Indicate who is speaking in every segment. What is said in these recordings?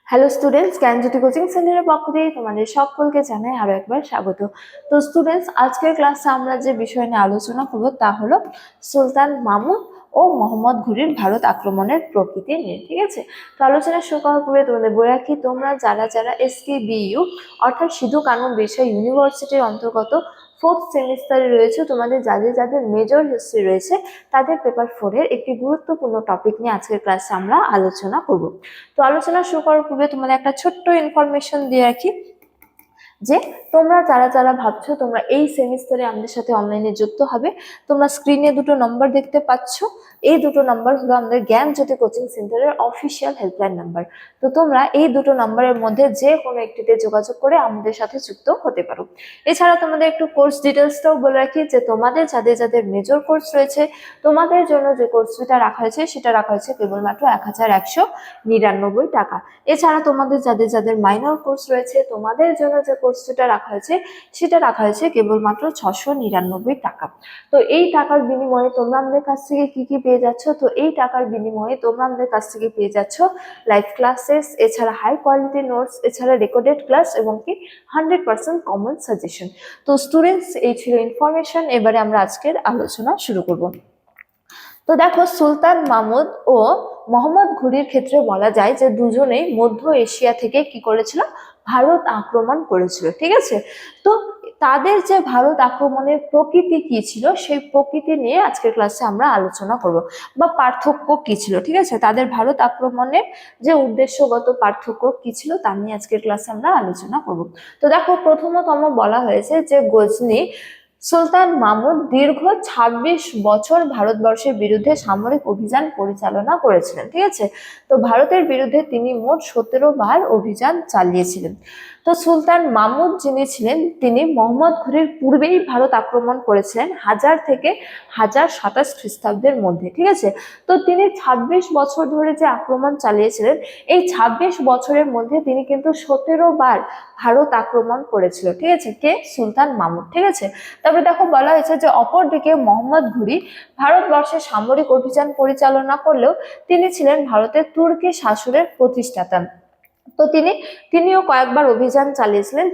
Speaker 1: Hello students, জ্ঞানজ্যোতি coaching সেন্টারের পক্ষ থেকে তোমাদের সকলকে জানাই আরো একবার স্বাগত। তো স্টুডেন্টস, আজকের ক্লাসে আমরা যে বিষয় নিয়ে আলোচনা করব তা হলো সুলতান মামুদ ও মোহাম্মদ ঘুরির ভারত আক্রমণের প্রকৃতি নিয়ে। ঠিক আছে, তো আলোচনা শুরু করার পূর্বে তোমাদের বলে রাখি, তোমরা যারা এসকেবিইউ অর্থাৎ সিধু কানু বিরসা ইউনিভার্সিটির অন্তর্গত ফোর্থ সেমিস্টারে রয়েছে, তোমাদের যাদের মেজর হিস্ট্রি রয়েছে তাদের পেপার 4 এর একটি গুরুত্বপূর্ণ টপিক নিয়ে আজকের ক্লাসে আমরা আলোচনা করব। তো আলোচনা শুরু করার পূর্বে তোমাদের একটা ছোট্ট ইনফরমেশন দিয়ে রাখি যে তোমরা যারা ভাবছো তোমরা এই সেমিস্টারে আমাদের সাথে অনলাইনে যুক্ত হবে, তোমরা স্ক্রিনে দুটো নাম্বার দেখতে পাচ্ছ। এই দুটো নাম্বার হলো আমাদের জ্ঞানজ্যোতি কোচিং সেন্টারের অফিসিয়াল হেল্পলাইন নাম্বার। তো তোমরা এই দুটো নাম্বারের মধ্যে যে কোনো একটিতে যোগাযোগ করে আমাদের সাথে যুক্ত হতে পারো। এছাড়া তোমাদের একটু কোর্স ডিটেলসটাও বলে রাখি যে তোমাদের যাদের মেজর কোর্স রয়েছে তোমাদের জন্য যে কোর্স ফিটা রাখা হয়েছে সেটা রাখা হয়েছে কেবলমাত্র 1199 টাকা। এছাড়া তোমাদের যাদের মাইনর কোর্স রয়েছে তোমাদের জন্য যে কোর্স ফিটা রাখা হয়েছে সেটা রাখা হয়েছে কেবলমাত্র 699 টাকা। তো এই টাকার বিনিময়ে তোমরা আমাদের কাছ থেকে কি কি পেয়ে যাচ্ছ? তো এই টাকার বিনিময়ে তোমরা আমাদের কাছ থেকে পেয়ে যাচ্ছ লাইভ ক্লাসেস, এছাড়া হাই কোয়ালিটি নোটস, এছাড়া রেকর্ডেড ক্লাস এবং কি 100% কমন সাজেশন। তো স্টুডেন্টস, এই ছিল ইনফরমেশন। এবারে আমরা আজকের আলোচনা শুরু করব। তো দেখো, সুলতান মাহমুদ ও মোহাম্মদ ঘুরির ক্ষেত্রে বলা যায় যে দুজনেই মধ্য এশিয়া থেকে কি করেছিল, ভারত আক্রমণ করেছিল। ঠিক আছে, তো তাদের যে ভারত আক্রমণের প্রকৃতি কি ছিল সেই প্রকৃতি নিয়ে আজকের ক্লাসে আমরা আলোচনা করব, বা পার্থক্য কি ছিল। ঠিক আছে, তাদের ভারত আক্রমণের যে উদ্দেশ্যগত পার্থক্য কি ছিল তা নিয়ে আজকের ক্লাসে আমরা আলোচনা করব। তো দেখো, প্রথমতম বলা হয়েছে যে গজনি সুলতান মাহমুদ দীর্ঘ ২৬ বছর ভারতবর্ষের বিরুদ্ধে সামরিক অভিযান পরিচালনা করেছিলেন। ঠিক আছে, তো ভারতের বিরুদ্ধে তিনি মোট ১৭ বার অভিযান চালিয়েছিলেন। তো সুলতান মাহমুদ যিনি ছিলেন তিনি মোহাম্মদ ঘুরির পূর্বেই ভারত আক্রমণ করেছিলেন 1000 থেকে 1027 খ্রিস্টাব্দের মধ্যে। ঠিক আছে, তো তিনি ২৬ বছর ধরে যে আক্রমণ চালিয়েছিলেন এই ২৬ বছরের মধ্যে তিনি কিন্তু ১৭ বার ভারত আক্রমণ করেছিল। ঠিক আছে, কে? সুলতান মাহমুদ। ঠিক আছে, তবে দেখো বলা হয়েছে যে অপরদিকে মোহাম্মদ ঘুরি ভারতবর্ষে সামরিক অভিযান পরিচালনা করলেও তিনি ছিলেন ভারতের তুর্কি শাসনের প্রতিষ্ঠাতা। তো তিনিও কয়েকবার অভিযান চালিয়েছিলেন,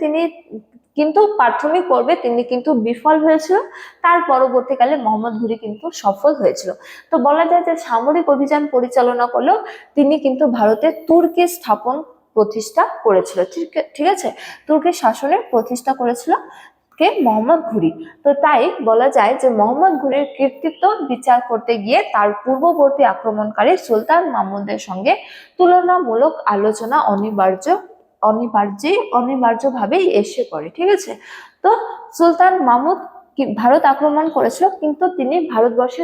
Speaker 1: কিন্তু প্রাথমিক পর্বে তিনি কিন্তু বিফল হয়েছিল, তার পরবর্তীকালে মোহাম্মদ ঘুরি কিন্তু সফল হয়েছিল। তো বলা যায় যে সামরিক অভিযান পরিচালনা করলেও তিনি কিন্তু ভারতের তুর্কি স্থাপন প্রতিষ্ঠা করেছিল। ঠিক আছে, তুর্কি শাসনের প্রতিষ্ঠা করেছিল কে? মোহাম্মদ ঘুরি। তো তাই বলা যায় যে মোহাম্মদ ঘুরির কৃতিত্ব বিচার করতে গিয়ে তার পূর্ববর্তী আক্রমণকারী সুলতান মাহমুদের সঙ্গে তুলনামূলক আলোচনা অনিবার্যভাবেই এসে পড়ে। ঠিক আছে, তো সুলতান মাহমুদ ভারত আক্রমণ করেছিল কিন্তু তিনি ভারতবর্ষে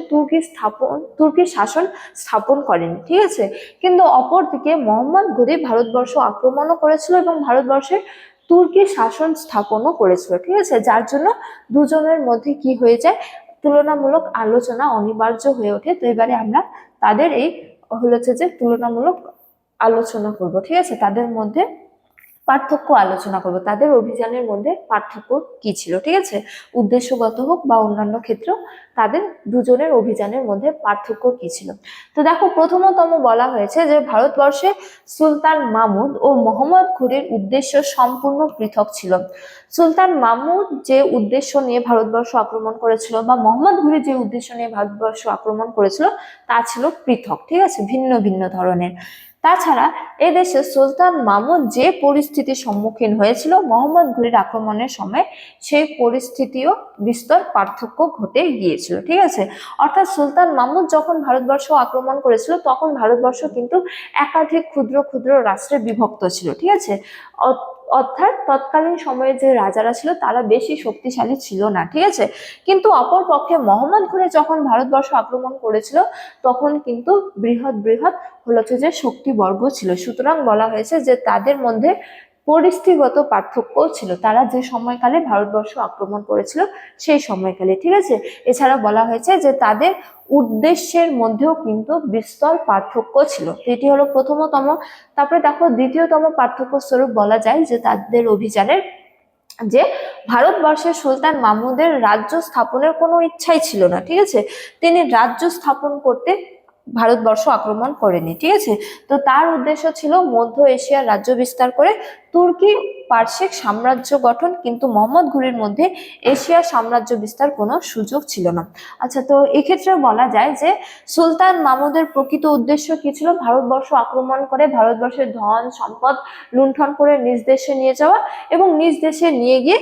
Speaker 1: তুর্কি শাসন স্থাপন করেনি। ঠিক আছে, কিন্তু অপরদিকে মোহাম্মদ ঘুরি ভারতবর্ষ আক্রমণও করেছিল এবং ভারতবর্ষে তুর্কি শাসন স্থাপনও করেছিল। ঠিক আছে, যার জন্য দুজনের মধ্যে কি হয়ে যায়, তুলনামূলক আলোচনা অনিবার্য হয়ে ওঠে। তো এবারে আমরা তাদের এই হচ্ছে যে তুলনামূলক আলোচনা করব। ঠিক আছে, তাদের মধ্যে পার্থক্য আলোচনা করব, তাদের অভিযানের মধ্যে পার্থক্য কি ছিল। ঠিক আছে, উদ্দেশ্যগত হোক বা অন্যান্য ক্ষেত্র তাদের দুজনের অভিযানের মধ্যে পার্থক্য কি ছিল। তো দেখো, প্রথমতম বলা হয়েছে যে ভারতবর্ষে সুলতান মাহমুদ ও মোহাম্মদ ঘুরির উদ্দেশ্য সম্পূর্ণ পৃথক ছিল। সুলতান মাহমুদ যে উদ্দেশ্য নিয়ে ভারতবর্ষ আক্রমণ করেছিল বা মোহাম্মদ ঘুরি যে উদ্দেশ্য নিয়ে ভারতবর্ষ আক্রমণ করেছিল তা ছিল পৃথক। ঠিক আছে, ভিন্ন ভিন্ন ধরনের। তাছাড়া এদেশে সুলতান মাহমুদ যে পরিস্থিতির সম্মুখীন হয়েছিল মোহাম্মদ ঘুরির আক্রমণের সময় সেই পরিস্থিতিও বিস্তর পার্থক্য ঘটে গিয়েছিল। ঠিক আছে, অর্থাৎ সুলতান মাহমুদ যখন ভারতবর্ষ আক্রমণ করেছিল তখন ভারতবর্ষ কিন্তু একাধিক ক্ষুদ্র ক্ষুদ্র রাষ্ট্রে বিভক্ত ছিল। ঠিক আছে, অর্থাৎ তৎকালীন সময়ে যে রাজারা ছিল তারা বেশি শক্তিশালী ছিল না। ঠিক আছে, কিন্তু অপর পক্ষে মোহাম্মদ ঘুরি যখন ভারতবর্ষ আক্রমণ করেছিল তখন কিন্তু বৃহৎ বৃহৎ হচ্ছে যে শক্তিবর্গ ছিল। সুতরাং বলা হয়েছে যে তাদের মধ্যে পরিস্থিতিগত পার্থক্য ছিল, তারা যে সময়কালে ভারতবর্ষ আক্রমণ করেছিল সেই সময়কালে। ঠিক আছে, এছাড়া বলা হয়েছে যে তাদের উদ্দেশ্যের মধ্যেও কিন্তু বিস্তর পার্থক্য ছিল। এটি হলো প্রথমতম। তারপরে দেখো, দ্বিতীয়তম পার্থক্য স্বরূপ বলা যায় যে তাদের অভিযানের যে ভারতবর্ষের সুলতান মাহমুদের রাজ্য স্থাপনের কোনো ইচ্ছাই ছিল না। ঠিক আছে, তিনি রাজ্য স্থাপন করতে ভারতবর্ষ আক্রমণ করেনি, ঠিক আছে। তো তার উদ্দেশ্য ছিল মধ্য এশিয়ার রাজ্য বিস্তার করে তুর্কি পারসিক সাম্রাজ্য গঠন, কিন্তু মোহাম্মদ ঘুরির মধ্যে এশিয়ার সাম্রাজ্য বিস্তার কোনো সুযোগ ছিল না। আচ্ছা, তো এক্ষেত্রে বলা যায় যে সুলতান মাহমুদের প্রকৃত উদ্দেশ্য কি ছিল? ভারতবর্ষ আক্রমণ করে ভারতবর্ষের ধন সম্পদ লুণ্ঠন করে নিজ দেশে নিয়ে যাওয়া এবং নিজ দেশে নিয়ে গিয়ে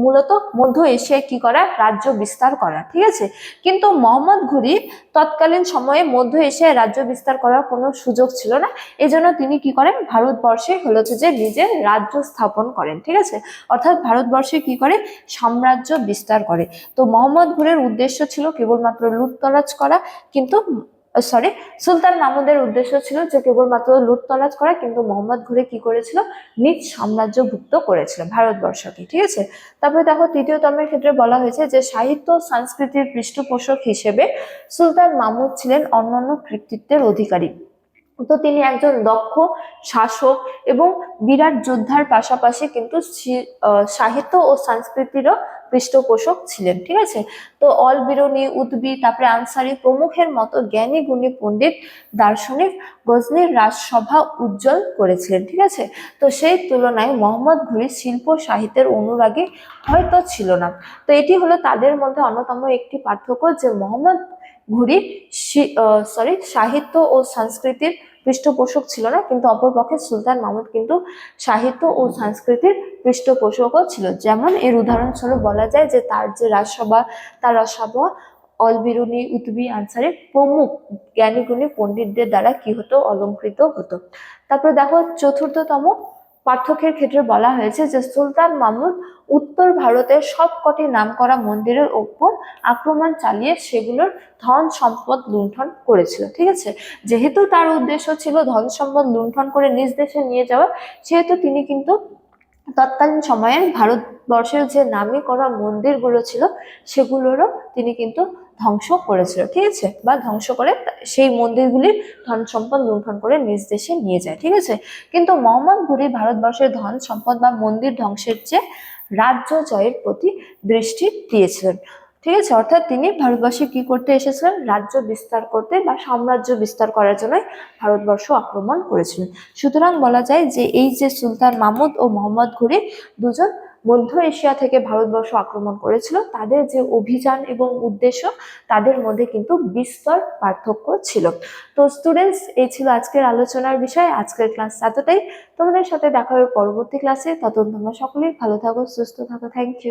Speaker 1: মূলত মধ্য এশিয়ায় কি করা? রাজ্য বিস্তার করা, ঠিক আছে। কিন্তু মোহাম্মদ ঘুরি তৎকালীন সময়ে মধ্য এশিয়ায় রাজ্য বিস্তার করার কোনো সুযোগ ছিল না। এজন্য তিনি কি করেন? ভারতবর্ষে হচ্ছে যে নিজের রাজ্য স্থাপন করেন, ঠিক আছে। অর্থাৎ ভারতবর্ষে কি করে? সাম্রাজ্য বিস্তার করে। তো মোহাম্মদ ঘুরের উদ্দেশ্য ছিল কেবলমাত্র লুটতরাজ করা, কিন্তু সুলতান মাহমুদের উদ্দেশ্য ছিল যে কেবলমাত্র লুটতরাজ করা, কিন্তু মোহাম্মদ ঘুরে কি করেছিল? নিজ সাম্রাজ্যভুক্ত করেছিল ভারতবর্ষকে, ঠিক আছে। তারপরে দেখো তৃতীয় তমের ক্ষেত্রে বলা হয়েছে যে সাহিত্য সংস্কৃতির পৃষ্ঠপোষক হিসেবে সুলতান মাহমুদ ছিলেন অন্যান্য কৃতিত্বের অধিকারী। তো তিনি একজন দক্ষ শাসক এবং বিরাট যোদ্ধার পাশাপাশি কিন্তু সাহিত্য ও সংস্কৃতিরও পৃষ্ঠপোষক ছিলেন, ঠিক আছে। তো অল বিরুনি, উদ্বি, তারপরে আনসারি প্রমুখের মতো জ্ঞানী গুণী পণ্ডিত দার্শনিক গজনির রাজসভা উজ্জ্বল করেছিলেন, ঠিক আছে। তো সেই তুলনায় মোহাম্মদ ঘুরি শিল্প সাহিত্যের অনুরাগী হয়তো ছিল না। তো এটি হলো তাদের মধ্যে অন্যতম একটি পার্থক্য, যে মোহাম্মদ ঘুরি সাহিত্য ও সংস্কৃতির পৃষ্ঠপোষক ছিল না, কিন্তু অপরপক্ষে সুলতান মাহমুদ কিন্তু সাহিত্য ও সংস্কৃতির পৃষ্ঠপোষকও ছিল। যেমন এর উদাহরণস্বরূপ বলা যায় যে তার রাজসভা অল বিরুনি, উতবি, আনসারি প্রমুখ জ্ঞানীগুণী পণ্ডিতদের দ্বারা কি হতো? অলঙ্কৃত হতো। তারপরে দেখো চতুর্থতম পার্থক্যের ক্ষেত্রে বলা হয়েছে যে সুলতান মাহমুদ উত্তর ভারতের সবকটি নামকরা মন্দিরের ওপর আক্রমণ চালিয়ে সেগুলোর ধন সম্পদ লুণ্ঠন করেছিল, ঠিক আছে। যেহেতু তার উদ্দেশ্য ছিল ধন সম্পদ লুণ্ঠন করে নিজ দেশে নিয়ে যাওয়া, সেহেতু তিনি কিন্তু তৎকালীন সময়ে ভারতবর্ষের যে নামী করা মন্দিরগুলো ছিল সেগুলোরও তিনি কিন্তু ধ্বংস করেছিল, ঠিক আছে, বা ধ্বংস করে সেই মন্দিরগুলির ধন সম্পদ লুণ্ঠন করে নিজ দেশে নিয়ে যায়, ঠিক আছে। কিন্তু মোহাম্মদ ঘুরি ভারতবর্ষের ধন সম্পদ বা মন্দির ধ্বংসের চেয়ে রাজ্য জয়ের প্রতি দৃষ্টি দিয়েছিলেন, ঠিক আছে। অর্থাৎ তিনি ভারতবর্ষে কি করতে এসেছিলেন? রাজ্য বিস্তার করতে বা সাম্রাজ্য বিস্তার করার জন্য ভারতবর্ষ আক্রমণ করেছিলেন। সুতরাং বলা যায় যে এই যে সুলতান মাহমুদ ও মোহাম্মদ ঘুরি দুজন মধ্য এশিয়া থেকে ভারতবর্ষ আক্রমণ করেছিল, তাদের যে অভিযান এবং উদ্দেশ্য তাদের মধ্যে কিন্তু বিস্তর পার্থক্য ছিল। তো স্টুডেন্টস, এই ছিল আজকের আলোচনার বিষয়। আজকের ক্লাস এতটাই। তোমাদের সাথে দেখা হবে পরবর্তী ক্লাসে। ততক্ষণ তোমরা সকলেই ভালো থাকো, সুস্থ থাকো। Thank you.